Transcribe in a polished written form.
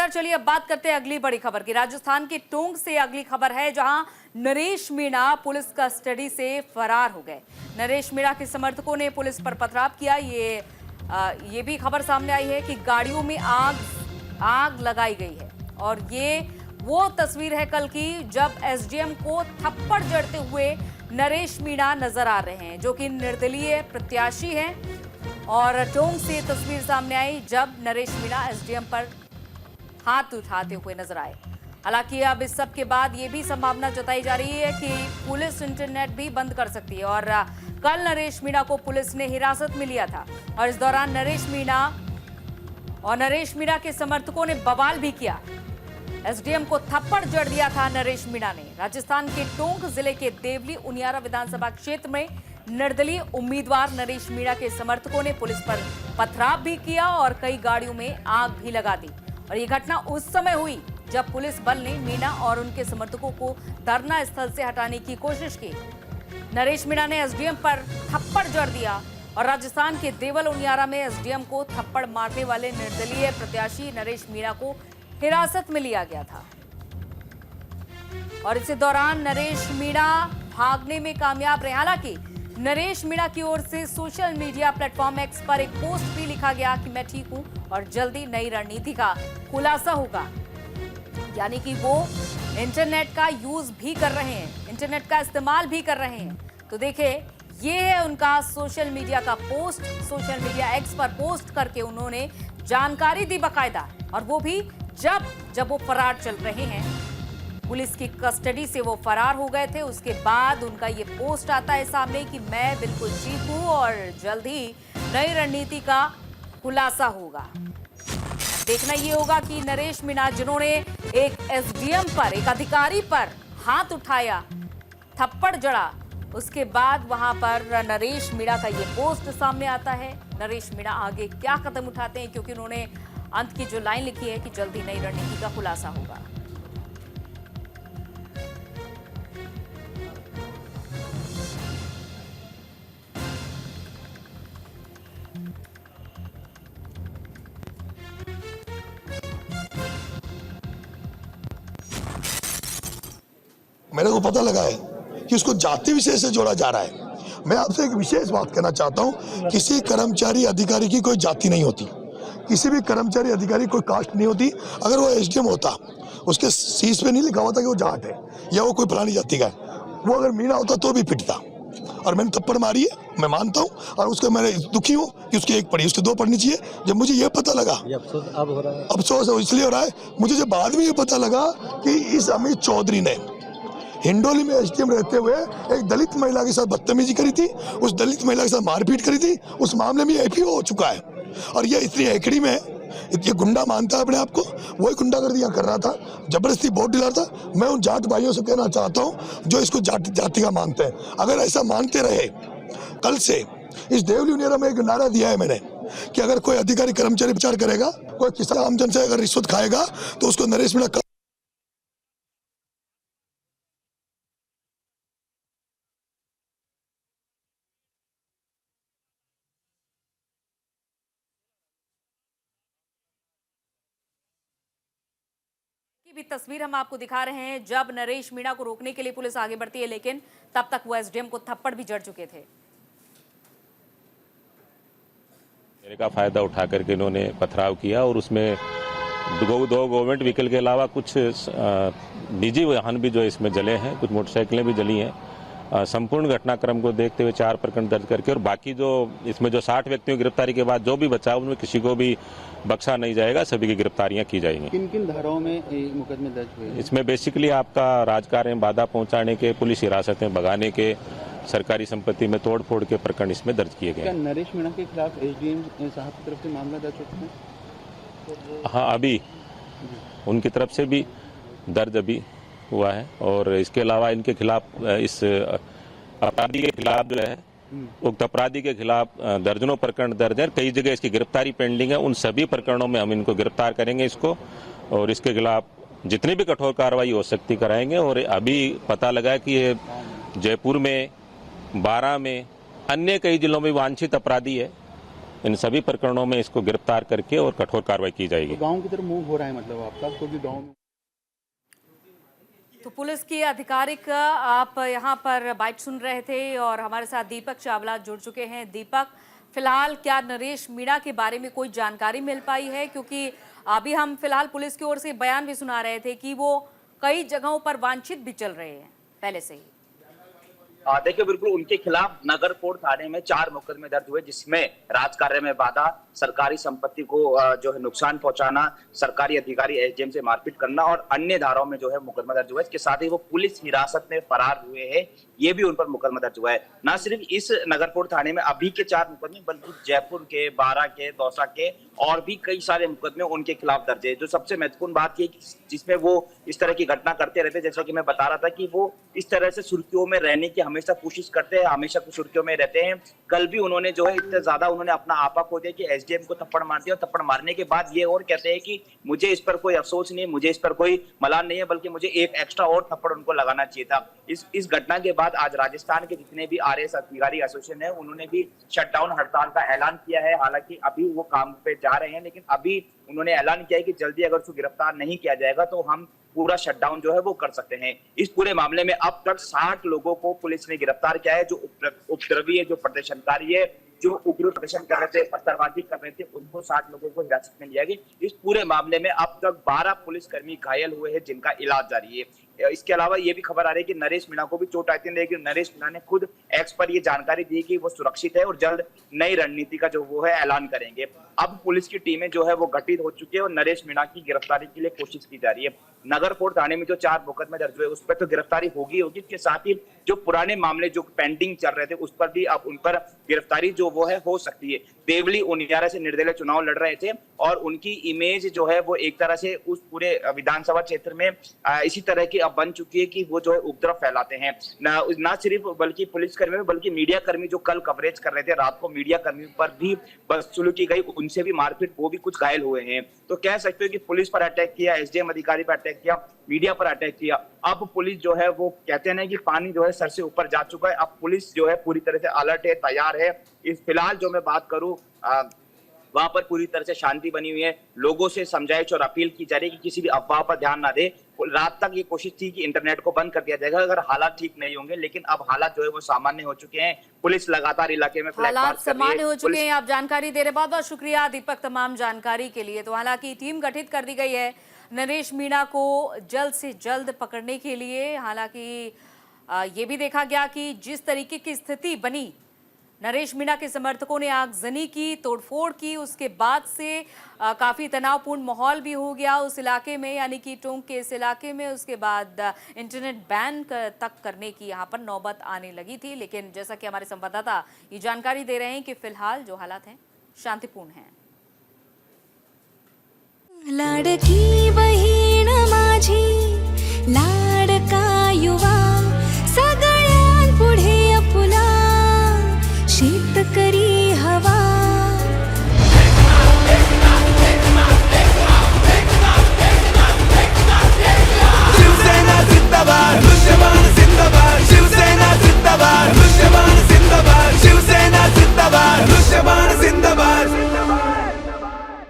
चलिए अब बात करते हैं अगली बड़ी खबर की। राजस्थान के टोंक से अगली खबर है, जहां नरेश मीणा पुलिस कस्टडी से फरार हो गए। नरेश मीणा के समर्थकों ने पुलिस पर पथराव किया। ये भी खबर सामने आई है कि गाड़ियों में आग लगाई गई है। और ये वो तस्वीर है कल की, जब एसडीएम को थप्पड़ जड़ते हुए नरेश मीणा नजर आ रहे हैं, जो कि निर्दलीय प्रत्याशी हैं। और टोंक से तस्वीर सामने आई जब नरेश मीणा एसडीएम पर हाथ उठाते हुए नजर आए। हालांकि अब इस सब के बाद ये भी संभावना जताई जा रही है कि पुलिस इंटरनेट भी बंद कर सकती है। और कल नरेश मीणा को पुलिस ने हिरासत में लिया था और इस दौरान नरेश मीणा के समर्थकों ने बवाल भी किया। एसडीएम को थप्पड़ जड़ दिया था नरेश मीणा ने। राजस्थान के टोंक जिले के देवली उनियारा विधानसभा क्षेत्र में निर्दलीय उम्मीदवार नरेश मीणा के समर्थकों ने पुलिस पर पथराव भी किया और कई गाड़ियों में आग भी लगा दी। और ये घटना उस समय हुई जब पुलिस बल ने मीणा और उनके समर्थकों को धरना स्थल से हटाने की कोशिश की। नरेश मीणा ने एसडीएम पर थप्पड़ जड़ दिया और राजस्थान के देवल उनियारा में एसडीएम को थप्पड़ मारने वाले निर्दलीय प्रत्याशी नरेश मीणा को हिरासत में लिया गया था। और इसी दौरान नरेश मीणा भागने में कामयाब रहे। हालांकि नरेश मीणा की ओर से सोशल मीडिया प्लेटफॉर्म एक्स पर एक पोस्ट भी लिखा गया कि मैं ठीक हूं और जल्दी नई रणनीति का खुलासा होगा। यानी कि वो इंटरनेट का यूज भी कर रहे हैं, इंटरनेट का इस्तेमाल भी कर रहे हैं। तो देखिए, ये है उनका सोशल मीडिया का पोस्ट। सोशल मीडिया एक्स पर पोस्ट करके उन्होंने जानकारी दी बाकायदा, और वो भी जब वो फरार चल रहे हैं, पुलिस की कस्टडी से वो फरार हो गए थे। उसके बाद उनका ये पोस्ट आता है सामने कि मैं बिल्कुल ठीक हूं और जल्द ही नई रणनीति का खुलासा होगा। देखना ये होगा कि नरेश मीणा, जिन्होंने एक एसडीएम पर, एक अधिकारी पर हाथ उठाया, थप्पड़ जड़ा, उसके बाद वहां पर नरेश मीणा का ये पोस्ट सामने आता है। नरेश मीणा आगे क्या कदम उठाते हैं, क्योंकि उन्होंने अंत की जो लाइन लिखी है कि जल्दी नई रणनीति का खुलासा होगा। मेरे को पता लगा है कि उसको जाति विषय से जोड़ा जा रहा है। मैं आपसे एक विशेष बात कहना चाहता हूं, किसी कर्मचारी अधिकारी की कोई जाति नहीं होती, किसी भी कर्मचारी अधिकारी कोई कास्ट नहीं होती। अगर वो एसडीएम होता, उसके शीश पे नहीं लिखा होता कि वो जाट है या वो कोई फलानी जाति का है, वो अगर मीणा होता तो भी पिटता। और मैंने थप्पड़ मारी है, मैं मानता हूँ, और उसको मैं दुखी हूँ कि उसकी एक पड़ी, उसके दो पड़नी चाहिए। जब मुझे ये पता लगा, अफसोस अब हो रहा है, अफसोस इसलिए हो रहा है मुझे, जब बाद में ये पता लगा कि इस अमित चौधरी ने हिंडोली में एसडीएम रहते हुए एक दलित महिला के साथ बदतमीजी करी थी, उस दलित महिला के साथ मारपीट करी थी, उस मामले में एफआईआर हो चुका है। और ये इतनी एकड़ी में ये गुंडा मानता है अपने आप को, वही गुंडागर्दी कर रहा था, जबरदस्ती वोट दिला था। मैं उन जाट भाइयों से कहना चाहता हूँ जो इसको जाति का मानते हैं, अगर ऐसा मानते रहे, कल से इस देवली उनियारा में एक नारा दिया है मैंने कि अगर कोई अधिकारी कर्मचारी विचार करेगा, कोई किसान आमजन से अगर रिश्वत खाएगा तो उसको नरेश मीणा की भी तस्वीर हम आपको दिखा रहे हैं जब नरेश मीणा को रोकने के लिए पुलिस आगे बढ़ती है, लेकिन तब तक वो एसडीएम को थप्पड़ भी जड़ चुके थे। मेरे का फायदा उठा करके इन्होंने पथराव किया और उसमें दो गवर्नमेंट व्हीकल के अलावा कुछ निजी वाहन भी जो इसमें जले हैं, कुछ मोटरसाइकिलें भी जली हैं। संपूर्ण घटनाक्रम को देखते हुए 4 प्रकरण दर्ज करके, और बाकी जो इसमें जो 60 व्यक्तियों की गिरफ्तारी के बाद जो भी बचा, उनमें किसी को भी बख्शा नहीं जाएगा, सभी की गिरफ्तारियां की जाएंगी। किन किन धाराओं में मुकदमे दर्ज हुए? इसमें बेसिकली आपका राजकार्य में बाधा पहुंचाने के, पुलिस हिरासत में भगाने के, सरकारी संपत्ति में तोड़फोड़ के प्रकरण इसमें दर्ज किए गए। नरेश मीणा के खिलाफ एसडीएम साहब की तरफ से मामला दर्ज हो चुका है? हाँ, अभी उनकी तरफ से भी दर्ज अभी हुआ है। और इसके अलावा इनके खिलाफ, इस अपराधी के खिलाफ जो है, उक्त अपराधी के खिलाफ दर्जनों प्रकरण दर्ज है। कई जगह इसकी गिरफ्तारी पेंडिंग है। उन सभी प्रकरणों में हम इनको गिरफ्तार करेंगे इसको, और इसके खिलाफ जितनी भी कठोर कार्रवाई हो सकती कराएंगे। और अभी पता लगा कि ये जयपुर में, बारां में, अन्य कई जिलों में वांछित अपराधी है, इन सभी प्रकरणों में इसको गिरफ्तार करके और कठोर कार्रवाई की जाएगी। तो गांव की तरफ मूव हो रहा है मतलब आपका, क्योंकि गांव में तो पुलिस की आधिकारिक आप यहाँ पर बाइट सुन रहे थे और हमारे साथ दीपक चावला जुड़ चुके हैं। दीपक, फिलहाल क्या नरेश मीणा के बारे में कोई जानकारी मिल पाई है? क्योंकि अभी हम फिलहाल पुलिस की ओर से बयान भी सुना रहे थे कि वो कई जगहों पर वांछित भी चल रहे हैं पहले से ही। देखिए, बिल्कुल उनके खिलाफ नगरकोट थाने में 4 मुकदमे दर्ज हुए, जिसमें राजकार्य में बाधा, सरकारी संपत्ति को जो है नुकसान पहुंचाना, सरकारी अधिकारी एसडीएम से मारपीट करना और अन्य धाराओं में जो है मुकदमा दर्ज हुआ है। इसके साथ ही वो पुलिस हिरासत में फरार हुए हैं, ये भी उन पर मुकदमा दर्ज हुआ है। न सिर्फ इस नगरकोट थाने में अभी के 4 मुकदमे, बल्कि जयपुर के, बारा के, दौसा के और भी कई सारे मुकदमे उनके खिलाफ दर्ज है। जो सबसे महत्वपूर्ण बात ये जिसमें वो इस तरह की घटना करते रहते, जैसा कि मैं बता रहा था कि वो इस तरह से सुर्खियों में रहने की हमेशा कोशिश करते हैं, हमेशा कुछ सुर्खियों में रहते हैं। कल भी उन्होंने जो है इतना ज्यादा उन्होंने अपना आपा खो दिया कि एसडीएम को थप्पड़ मार दिया और थप्पड़ मारने के बाद ये और कहते हैं कि मुझे इस पर कोई अफसोस नहीं है, मुझे इस पर कोई मलाल नहीं है, बल्कि मुझे एक एक्स्ट्रा और थप्पड़ उनको लगाना चाहिए था। इस घटना के बाद आज राजस्थान के जितने भी आरएएस अधिकारी एसोसिएशन है, उन्होंने भी शटडाउन हड़ताल का ऐलान किया है। हालांकि अभी वो काम पे जा रहे हैं, लेकिन अभी उन्होंने ऐलान किया है कि जल्दी अगर उसको गिरफ्तार नहीं किया जाएगा तो हम पूरा शटडाउन जो है वो कर सकते हैं। इस पूरे मामले में अब तक 60 लोगों को पुलिस ने गिरफ्तार किया है। जो उपद्रवी है, जो प्रदर्शनकारी है, जो उग्र प्रदर्शन कर रहे थे, पत्थरबाजी कर रहे थे, उनको 60 लोगों को हिरासत में लिया गया। इस पूरे मामले में अब तक 12 पुलिसकर्मी घायल हुए हैं, जिनका इलाज जारी है। इसके अलावा ये भी खबर आ रही है कि नरेश मीणा को भी चोट आई थी, लेकिन नरेश मीणा ने खुद एक्स पर ये जानकारी दी कि वो सुरक्षित है और जल्द नई रणनीति का जो वो है ऐलान करेंगे। अब पुलिस की टीमें जो है वो गठित हो चुकी है और नरेश मीणा की गिरफ्तारी के लिए कोशिश की जा रही है। नगरकोट थाने में जो 4 मुकदमे दर्ज हुए उस पर तो गिरफ्तारी होगी। इसके साथ ही जो पुराने मामले जो पेंडिंग चल रहे थे उस पर भी अब उन पर गिरफ्तारी जो वो है हो सकती है। देवली उनियारा से निर्दलीय चुनाव लड़ रहे थे और उनकी इमेज जो है वो एक तरह से उस पूरे विधानसभा क्षेत्र में इसी तरह की अब बन चुकी है कि वो जो है उपद्रव फैलाते हैं। ना सिर्फ बल्कि पुलिसकर्मी बल्कि मीडिया कर्मी जो कल कवरेज कर रहे थे, रात को मीडिया कर्मी पर भी बदसलूकी की गई, उनसे भी मारपीट, वो भी कुछ घायल हुए हैं। तो कह सकते हो कि पुलिस पर अटैक किया, एसडीएम अधिकारी पर अटैक किया, मीडिया पर अटैक किया। अब पुलिस जो है वो कहते हैं कि पानी जो है सर से ऊपर जा चुका है। अब पुलिस जो है पूरी तरह से अलर्ट है, तैयार है। इस फिलहाल जो मैं बात करूं, वहां पर पूरी तरह से शांति बनी हुई है। लोगों से समझाइश और अपील की जा रही है कि किसी भी अफवाह पर ध्यान ना दे। रात तक ये कोशिश थी कि इंटरनेट को बंद कर दिया जाएगा अगर हालात ठीक नहीं होंगे, लेकिन अब हालात जो है वो सामान्य हो चुके हैं। पुलिस लगातार इलाके में हालात सामान्य हो चुके हैं। आप जानकारी दे रहे, बहुत बहुत शुक्रिया दीपक तमाम जानकारी के लिए। तो हालांकि टीम गठित कर दी गई है नरेश मीणा को जल्द से जल्द पकड़ने के लिए। हालांकि ये भी देखा गया कि जिस तरीके की स्थिति बनी, नरेश मीणा के समर्थकों ने आगजनी की, तोड़फोड़ की, उसके बाद से काफ़ी तनावपूर्ण माहौल भी हो गया उस इलाके में, यानी कि टोंक के इस इलाके में। उसके बाद इंटरनेट बैन तक करने की यहाँ पर नौबत आने लगी थी। लेकिन जैसा कि हमारे संवाददाता ये जानकारी दे रहे हैं कि फिलहाल जो हालात हैं शांतिपूर्ण हैं। लाडकी बहीण माझी